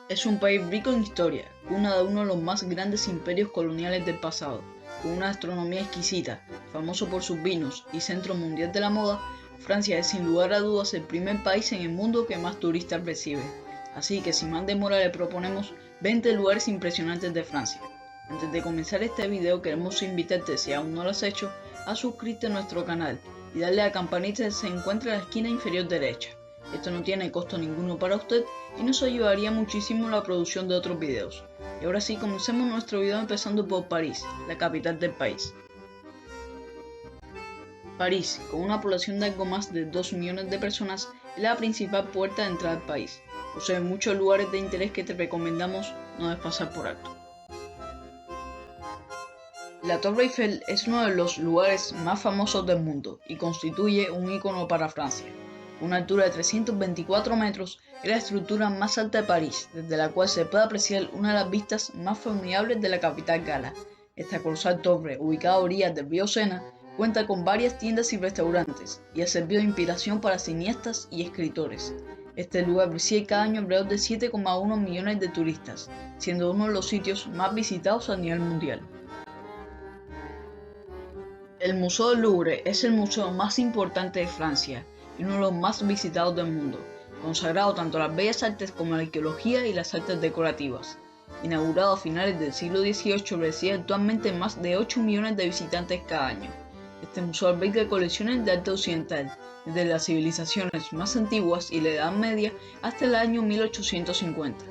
Es un país rico en historia, cuna de uno de los más grandes imperios coloniales del pasado, con una gastronomía exquisita, famoso por sus vinos y centro mundial de la moda. Francia es sin lugar a dudas el primer país en el mundo que más turistas recibe. Así que sin más demora le proponemos 20 lugares impresionantes de Francia. Antes de comenzar este video queremos invitarte, si aún no lo has hecho, a suscribirte a nuestro canal y darle a la campanita que se encuentra en la esquina inferior derecha. Esto no tiene costo ninguno para usted y nos ayudaría muchísimo en la producción de otros videos. Y ahora sí, comencemos nuestro video empezando por París, la capital del país. París, con una población de algo más de 2 millones de personas, es la principal puerta de entrada al país. Posee muchos lugares de interés que te recomendamos no despasar por alto. La Torre Eiffel es uno de los lugares más famosos del mundo y constituye un icono para Francia. Con una altura de 324 metros, es la estructura más alta de París, desde la cual se puede apreciar una de las vistas más formidables de la capital gala. Esta colosal torre, ubicada a orillas del río Sena, cuenta con varias tiendas y restaurantes y ha servido de inspiración para cineastas y escritores. Este lugar recibe cada año alrededor de 7,1 millones de turistas, siendo uno de los sitios más visitados a nivel mundial. El Museo del Louvre es el museo más importante de Francia y uno de los más visitados del mundo, consagrado tanto a las bellas artes como a la arqueología y las artes decorativas. Inaugurado a finales del siglo XVIII, recibe actualmente más de 8 millones de visitantes cada año. Este museo alberga colecciones de arte occidental, desde las civilizaciones más antiguas y la Edad Media hasta el año 1850.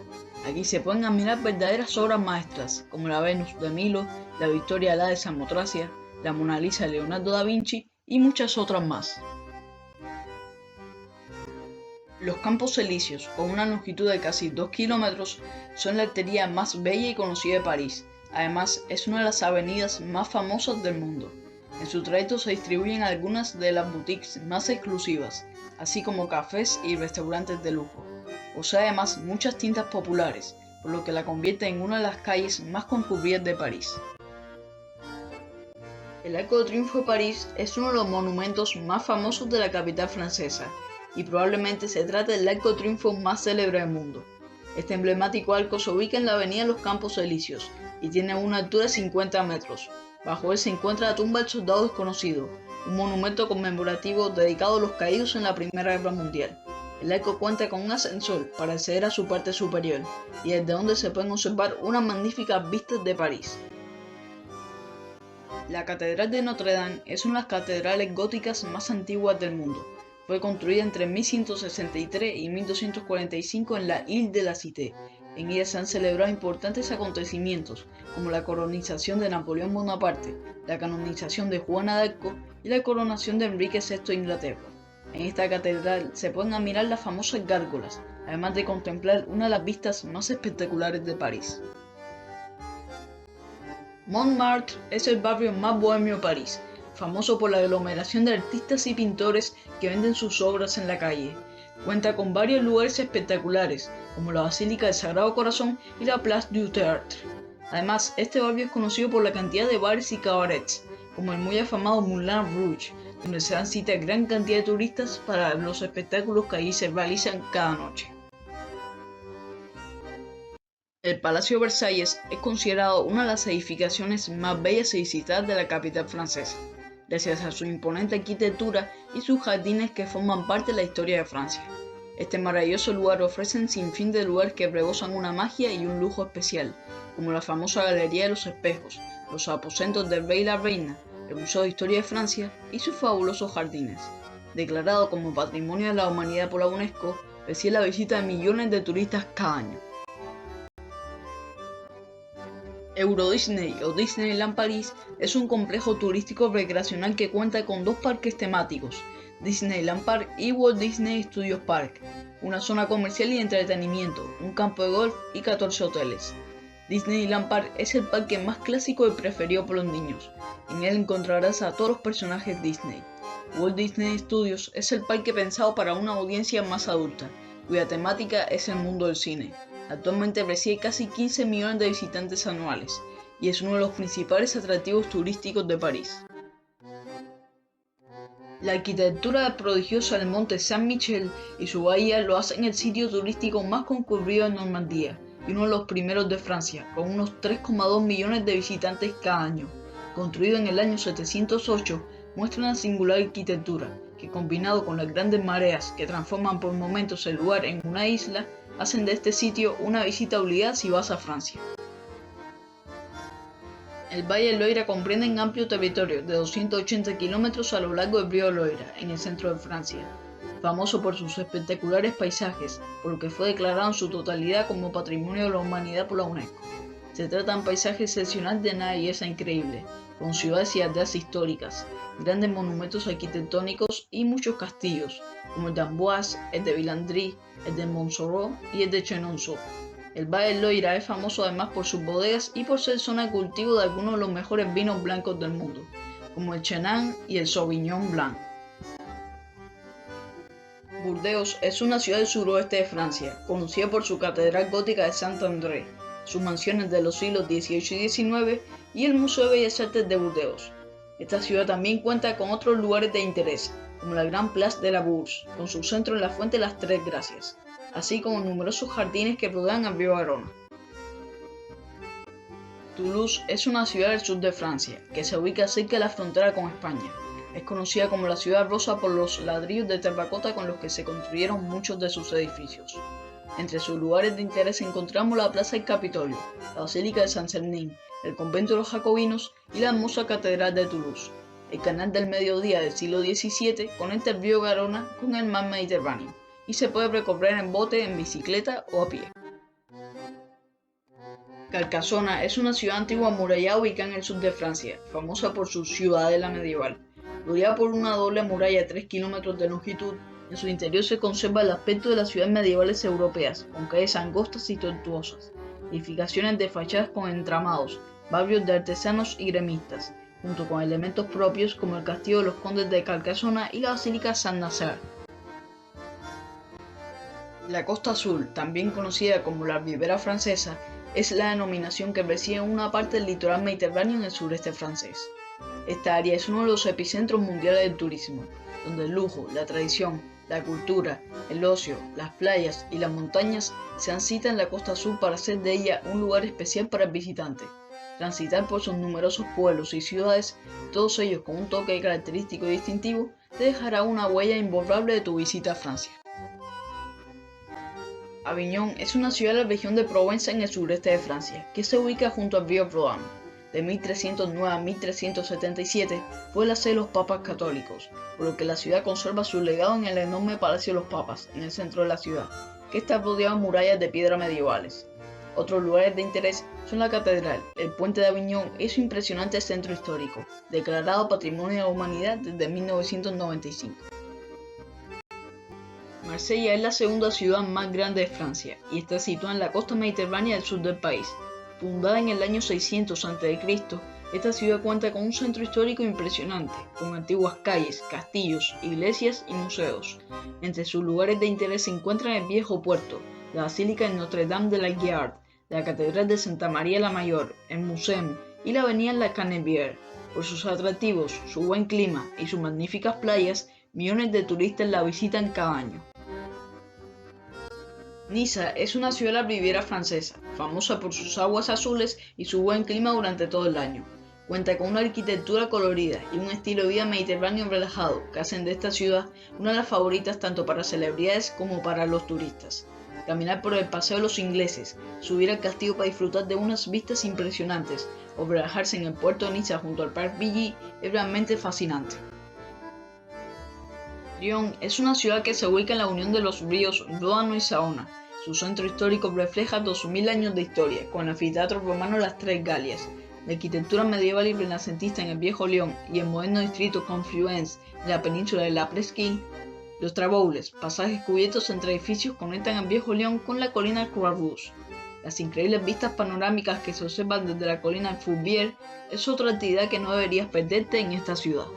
Aquí se pueden admirar verdaderas obras maestras, como la Venus de Milo, la Victoria de Samotracia, la Mona Lisa de Leonardo da Vinci y muchas otras más. Los Campos Elíseos, con una longitud de casi 2 kilómetros, son la arteria más bella y conocida de París. Además, es una de las avenidas más famosas del mundo. En su trayecto se distribuyen algunas de las boutiques más exclusivas, así como cafés y restaurantes de lujo. Posee además muchas tiendas populares, por lo que la convierte en una de las calles más concurridas de París. El Arco de Triunfo de París es uno de los monumentos más famosos de la capital francesa y probablemente se trata del Arco de Triunfo más célebre del mundo. Este emblemático arco se ubica en la avenida de los Campos Elíseos y tiene una altura de 50 metros. Bajo él se encuentra la tumba del soldado desconocido, un monumento conmemorativo dedicado a los caídos en la Primera Guerra Mundial. El arco cuenta con un ascensor para acceder a su parte superior y desde donde se pueden observar unas magníficas vistas de París. La Catedral de Notre Dame es una de las catedrales góticas más antiguas del mundo. Fue construida entre 1163 y 1245 en la Ile de la Cité. En ella se han celebrado importantes acontecimientos, como la coronización de Napoleón Bonaparte, la canonización de Juana de Arco y la coronación de Enrique VI de Inglaterra. En esta catedral se pueden admirar las famosas gárgolas, además de contemplar una de las vistas más espectaculares de París. Montmartre es el barrio más bohemio de París, famoso por la aglomeración de artistas y pintores que venden sus obras en la calle. Cuenta con varios lugares espectaculares, como la Basílica del Sagrado Corazón y la Place du Théâtre. Además, este barrio es conocido por la cantidad de bares y cabarets, como el muy afamado Moulin Rouge, donde se dan cita a gran cantidad de turistas para los espectáculos que allí se realizan cada noche. El Palacio de Versalles es considerado una de las edificaciones más bellas y visitadas de la capital francesa, gracias a su imponente arquitectura y sus jardines que forman parte de la historia de Francia. Este maravilloso lugar ofrece un sinfín de lugares que rebosan una magia y un lujo especial, como la famosa Galería de los Espejos, los aposentos del rey y la reina, el Museo de Historia de Francia y sus fabulosos jardines. Declarado como Patrimonio de la Humanidad por la UNESCO, recibe la visita de millones de turistas cada año. Euro Disney o Disneyland París es un complejo turístico recreacional que cuenta con dos parques temáticos, Disneyland Park y Walt Disney Studios Park, una zona comercial y de entretenimiento, un campo de golf y 14 hoteles. Disneyland Park es el parque más clásico y preferido por los niños. En él encontrarás a todos los personajes Disney. Walt Disney Studios es el parque pensado para una audiencia más adulta, cuya temática es el mundo del cine. Actualmente recibe casi 15 millones de visitantes anuales y es uno de los principales atractivos turísticos de París. La arquitectura prodigiosa del monte Saint-Michel y su bahía lo hacen el sitio turístico más concurrido en Normandía, y uno de los primeros de Francia, con unos 3,2 millones de visitantes cada año. Construido en el año 708, muestra una singular arquitectura que, combinado con las grandes mareas que transforman por momentos el lugar en una isla, hacen de este sitio una visita obligada si vas a Francia. El Valle del Loira comprende un amplio territorio de 280 kilómetros a lo largo del río Loira, en el centro de Francia. Famoso por sus espectaculares paisajes, por lo que fue declarado en su totalidad como Patrimonio de la Humanidad por la UNESCO. Se trata de un paisaje excepcional de una belleza increíble, con ciudades y aldeas históricas, grandes monumentos arquitectónicos y muchos castillos, como el de Amboise, el de Villandry, el de Montsoreau y el de Chenonceau. El Valle del Loira es famoso además por sus bodegas y por ser zona de cultivo de algunos de los mejores vinos blancos del mundo, como el Chenin y el Sauvignon Blanc. Burdeos es una ciudad del suroeste de Francia, conocida por su catedral gótica de Saint-André, sus mansiones de los siglos XVIII y XIX y el Museo de Bellas Artes de Burdeos. Esta ciudad también cuenta con otros lugares de interés, como la Gran Place de la Bourse, con su centro en la Fuente de las Tres Gracias, así como numerosos jardines que rodean al río Garona. Toulouse es una ciudad del sur de Francia, que se ubica cerca de la frontera con España. Es conocida como la Ciudad Rosa por los ladrillos de terracota con los que se construyeron muchos de sus edificios. Entre sus lugares de interés encontramos la Plaza del Capitolio, la Basílica de Saint-Sernin, el Convento de los Jacobinos y la hermosa Catedral de Toulouse. El Canal del Mediodía del siglo XVII conecta el río Garona con el mar Mediterráneo y se puede recorrer en bote, en bicicleta o a pie. Carcassona es una ciudad antigua amurallada ubicada en el sur de Francia, famosa por su ciudadela medieval. Rodeada por una doble muralla de 3 kilómetros de longitud, en su interior se conserva el aspecto de las ciudades medievales europeas, con calles angostas y tortuosas, edificaciones de fachadas con entramados, barrios de artesanos y gremistas, junto con elementos propios como el castillo de los condes de Carcassona y la basílica Saint-Nazaire. La Costa Azul, también conocida como la Ribera Francesa, es la denominación que recibe una parte del litoral mediterráneo en el sureste francés. Esta área es uno de los epicentros mundiales del turismo, donde el lujo, la tradición, la cultura, el ocio, las playas y las montañas se dan cita en la Costa Azul para hacer de ella un lugar especial para el visitante. Transitar por sus numerosos pueblos y ciudades, todos ellos con un toque característico y distintivo, te dejará una huella imborrable de tu visita a Francia. Aviñón es una ciudad de la región de Provenza en el sureste de Francia, que se ubica junto al río Rodano. De 1309 a 1377 fue la sede de los papas católicos, por lo que la ciudad conserva su legado en el enorme Palacio de los Papas, en el centro de la ciudad, que está rodeado de murallas de piedra medievales. Otros lugares de interés son la catedral, el puente de Aviñón y su impresionante centro histórico, declarado Patrimonio de la Humanidad desde 1995. Marsella es la segunda ciudad más grande de Francia y está situada en la costa mediterránea del sur del país. Fundada en el año 600 a.C., esta ciudad cuenta con un centro histórico impresionante, con antiguas calles, castillos, iglesias y museos. Entre sus lugares de interés se encuentran el viejo puerto, la Basílica de Notre-Dame de la Garde, la Catedral de Santa María la Mayor, el Museum y la Avenida La Canebière. Por sus atractivos, su buen clima y sus magníficas playas, millones de turistas la visitan cada año. Niza es una ciudad de la Riviera Francesa, famosa por sus aguas azules y su buen clima durante todo el año. Cuenta con una arquitectura colorida y un estilo de vida mediterráneo relajado que hacen de esta ciudad una de las favoritas tanto para celebridades como para los turistas. Caminar por el Paseo de los Ingleses, subir al castillo para disfrutar de unas vistas impresionantes o relajarse en el puerto de Niza junto al Parc Billy es realmente fascinante. Lyon es una ciudad que se ubica en la unión de los ríos Ródano y Saona. Su centro histórico refleja 2000 años de historia, con el anfiteatro romano Las Tres Galias, la arquitectura medieval y renacentista en el viejo Lyon y el moderno distrito Confluence en la península de la Presqu'île. Los traboules, pasajes cubiertos entre edificios, conectan al viejo Lyon con la colina Croix-Rouge. Las increíbles vistas panorámicas que se observan desde la colina Fourvière es otra actividad que no deberías perderte en esta ciudad.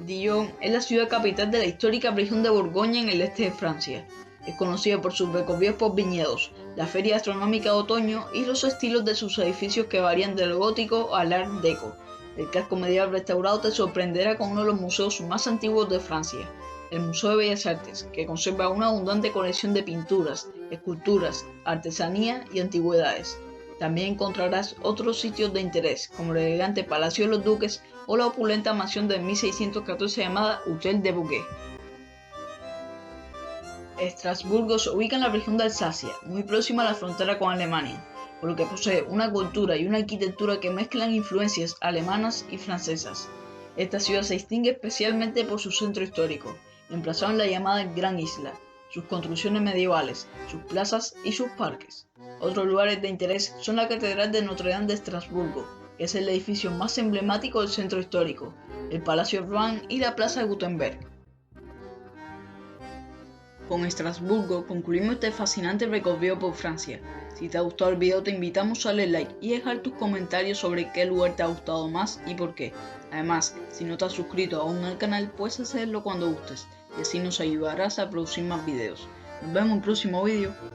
Dijon es la ciudad capital de la histórica región de Borgoña en el este de Francia. Es conocida por sus recorridos por viñedos, la feria astronómica de otoño y los estilos de sus edificios que varían del gótico al art deco. El casco medieval restaurado te sorprenderá con uno de los museos más antiguos de Francia, el Museo de Bellas Artes, que conserva una abundante colección de pinturas, esculturas, artesanía y antigüedades. También encontrarás otros sitios de interés, como el elegante Palacio de los Duques o la opulenta mansión de 1614 llamada Hotel de Bouquet. Estrasburgo se ubica en la región de Alsacia, muy próxima a la frontera con Alemania, por lo que posee una cultura y una arquitectura que mezclan influencias alemanas y francesas. Esta ciudad se distingue especialmente por su centro histórico, emplazado en la llamada Gran Isla, sus construcciones medievales, sus plazas y sus parques. Otros lugares de interés son la Catedral de Notre Dame de Estrasburgo, que es el edificio más emblemático del centro histórico, el Palacio Rohan y la Plaza de Gutenberg. Con Estrasburgo concluimos este fascinante recorrido por Francia. Si te ha gustado el video te invitamos a darle like y dejar tus comentarios sobre qué lugar te ha gustado más y por qué. Además, si no te has suscrito aún al canal puedes hacerlo cuando gustes y así nos ayudarás a producir más videos. Nos vemos en un próximo video.